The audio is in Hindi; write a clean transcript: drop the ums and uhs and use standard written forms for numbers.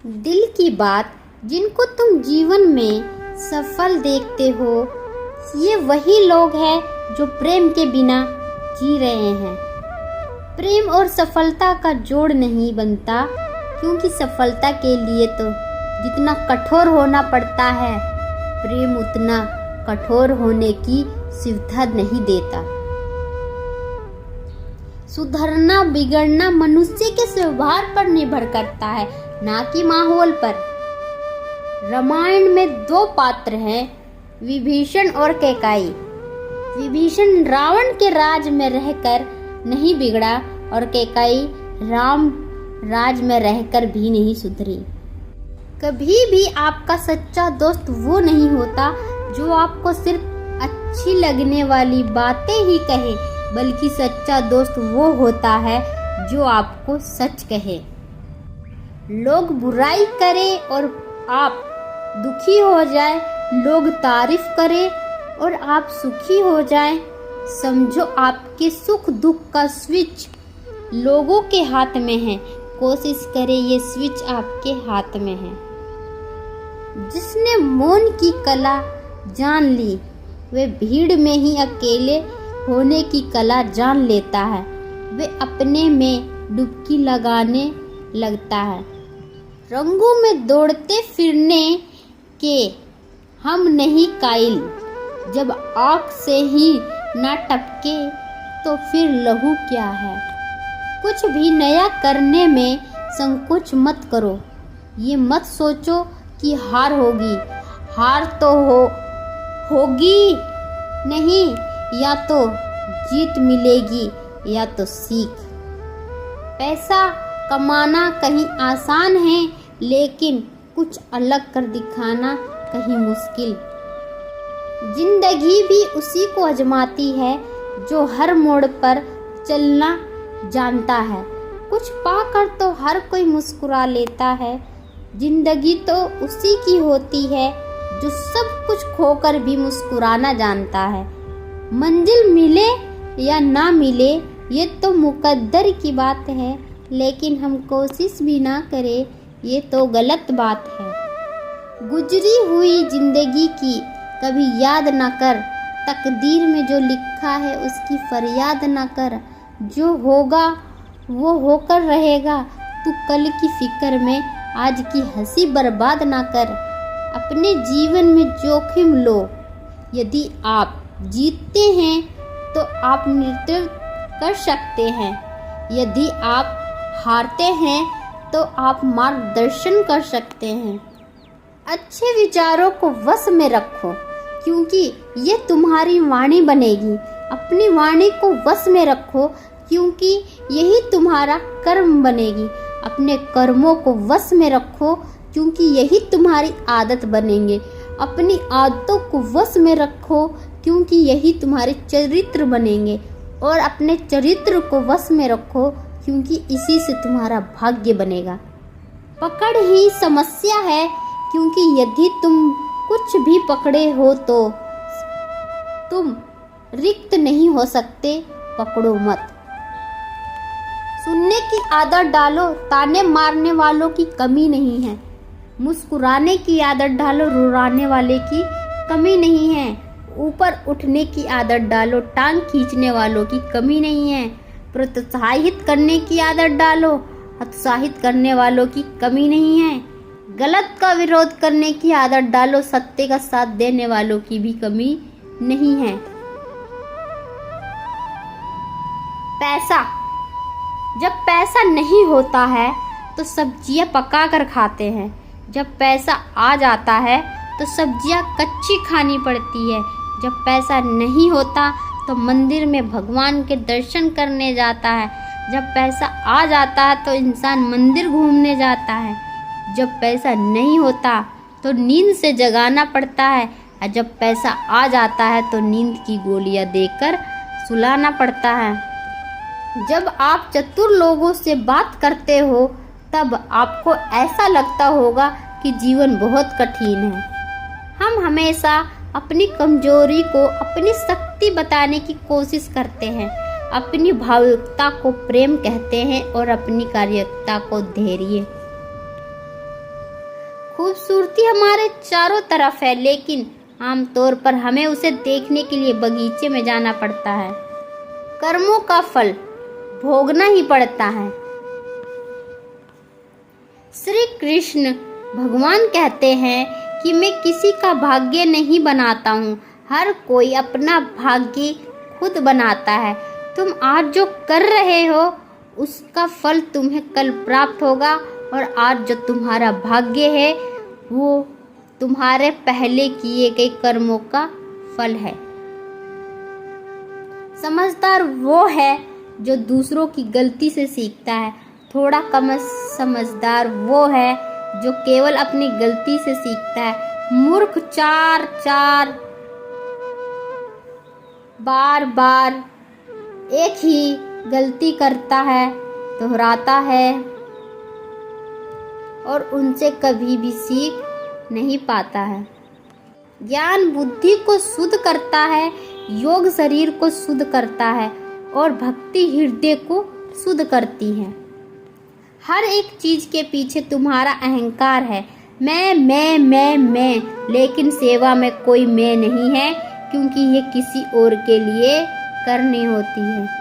दिल की बात जिनको तुम जीवन में सफल देखते हो, ये वही लोग हैं जो प्रेम के बिना जी रहे हैं। प्रेम और सफलता का जोड़ नहीं बनता, क्योंकि सफलता के लिए तो जितना कठोर होना पड़ता है, प्रेम उतना कठोर होने की सुविधा नहीं देता। सुधरना बिगड़ना मनुष्य के व्यवहार पर निर्भर करता है, ना कि माहौल पर। रामायण में दो पात्र हैं, विभीषण और कैकेयी। विभीषण रावण के राज में रहकर नहीं बिगड़ा और कैकेयी राम राज में रहकर भी नहीं सुधरी। कभी भी आपका सच्चा दोस्त वो नहीं होता जो आपको सिर्फ अच्छी लगने वाली बातें ही कहे, बल्कि सच्चा दोस्त वो होता है जो आपको सच कहे। लोग बुराई करें और आप दुखी हो जाए, लोग तारीफ करें और आप सुखी हो जाएं, समझो आपके सुख दुख का स्विच लोगों के हाथ में है। कोशिश करें ये स्विच आपके हाथ में है। जिसने मौन की कला जान ली, वे भीड़ में ही अकेले होने की कला जान लेता है। वे अपने में डुबकी लगाने लगता है। रंगों में दौड़ते फिरने के हम नहीं कायल, जब आँख से ही ना टपके तो फिर लहू क्या है। कुछ भी नया करने में संकोच मत करो। ये मत सोचो कि हार होगी। हार तो होगी नहीं, या तो जीत मिलेगी या तो सीख। पैसा कमाना कहीं आसान है, लेकिन कुछ अलग कर दिखाना कहीं मुश्किल। जिंदगी भी उसी को आजमाती है जो हर मोड़ पर चलना जानता है। कुछ पाकर तो हर कोई मुस्कुरा लेता है। जिंदगी तो उसी की होती है जो सब कुछ खोकर भी मुस्कुराना जानता है। मंजिल मिले या ना मिले ये तो मुकद्दर की बात है, लेकिन हम कोशिश भी ना करें ये तो गलत बात है। गुजरी हुई जिंदगी की कभी याद ना कर, तकदीर में जो लिखा है उसकी फरियाद ना कर। जो होगा वो होकर रहेगा, तू कल की फिक्र में आज की हंसी बर्बाद ना कर। अपने जीवन में जोखिम लो। यदि आप जीतते हैं तो आप नेतृत्व कर सकते हैं, यदि आप हारते हैं तो आप मार्गदर्शन कर सकते हैं। अच्छे विचारों को वश में रखो, क्योंकि ये तुम्हारी वाणी बनेगी। अपनी वाणी को वश में रखो, क्योंकि यही तुम्हारा कर्म बनेगी। अपने कर्मों को वश में रखो, क्योंकि यही तुम्हारी आदत बनेंगे। अपनी आदतों को वश में रखो, क्योंकि यही तुम्हारे चरित्र बनेंगे। और अपने चरित्र को वश में रखो, क्योंकि इसी से तुम्हारा भाग्य बनेगा। पकड़ ही समस्या है, क्योंकि यदि तुम कुछ भी पकड़े हो तो तुम रिक्त नहीं हो सकते। पकड़ो मत। सुनने की आदत डालो, ताने मारने वालों की कमी नहीं है। मुस्कुराने की आदत डालो, रुलाने वाले की कमी नहीं है। ऊपर उठने की आदत डालो, टांग खींचने वालों की कमी नहीं है। प्रोत्साहित करने की आदत डालो, हतोत्साहित करने वालों की कमी नहीं है। गलत का विरोध करने की आदत डालो, सत्य का साथ देने वालों की भी कमी नहीं है। पैसा, जब पैसा नहीं होता है तो सब्जियां पका कर खाते हैं। जब पैसा आ जाता है तो सब्जियां कच्ची खानी पड़ती है। जब पैसा नहीं होता तो मंदिर में भगवान के दर्शन करने जाता है। जब पैसा आ जाता है तो इंसान मंदिर घूमने जाता है। जब पैसा नहीं होता तो नींद से जगाना पड़ता है, और जब पैसा आ जाता है तो नींद की गोलियां देकर सुलाना पड़ता है। जब आप चतुर लोगों से बात करते हो तब आपको ऐसा लगता होगा कि जीवन बहुत कठिन है। हम हमेशा अपनी कमजोरी को अपनी शक्ति बताने की कोशिश करते हैं। अपनी भावुकता को प्रेम कहते हैं और अपनी कार्यकता को धैर्य। खूबसूरती हमारे चारों तरफ है, लेकिन आमतौर पर हमें उसे देखने के लिए बगीचे में जाना पड़ता है। कर्मों का फल भोगना ही पड़ता है। श्री कृष्ण भगवान कहते हैं कि मैं किसी का भाग्य नहीं बनाता हूँ, हर कोई अपना भाग्य खुद बनाता है। तुम आज जो कर रहे हो उसका फल तुम्हें कल प्राप्त होगा, और आज जो तुम्हारा भाग्य है वो तुम्हारे पहले किए गए कर्मों का फल है। समझदार वो है जो दूसरों की गलती से सीखता है, थोड़ा कम समझदार वो है जो केवल अपनी गलती से सीखता है। मूर्ख चार बार बार एक ही गलती करता है, दोहराता है और उनसे कभी भी सीख नहीं पाता है। ज्ञान बुद्धि को शुद्ध करता है, योग शरीर को शुद्ध करता है और भक्ति हृदय को शुद्ध करती है। हर एक चीज के पीछे तुम्हारा अहंकार है, मैं, लेकिन सेवा में कोई मैं नहीं है, क्योंकि ये किसी और के लिए करनी होती है।